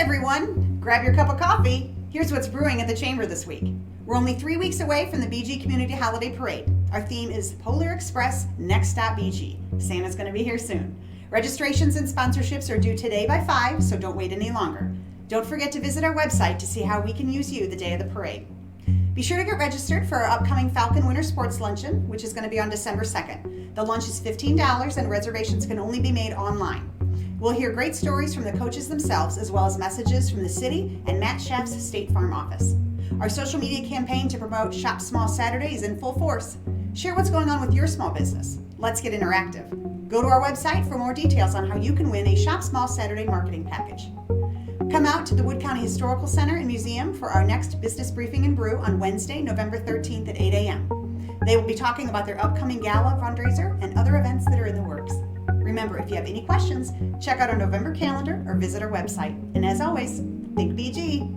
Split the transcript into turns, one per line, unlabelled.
everyone, grab your cup of coffee. Here's what's brewing at the Chamber this week. We're only 3 weeks away from the BG Community Holiday Parade. Our theme is Polar Express Next Stop BG. Santa's going to be here soon. Registrations and sponsorships are due today by 5, so don't wait any longer. Don't forget to visit our website to see how we can use you the day of the parade. Be sure to get registered for our upcoming Falcon Winter Sports Luncheon, which is going to be on December 2nd. The lunch is $15 and reservations can only be made online. We'll hear great stories from the coaches themselves, as well as messages from the city and Matt Schaff's State Farm office. Our social media campaign to promote Shop Small Saturday is in full force. Share what's going on with your small business. Let's get interactive. Go to our website for more details on how you can win a Shop Small Saturday marketing package. Come out to the Wood County Historical Center and Museum for our next business briefing and brew on Wednesday, November 13th at 8 a.m. They will be talking about their upcoming gala fundraiser and other events that are in the works. Remember, if you have any questions, check out our November calendar or visit our website. And as always, think BG.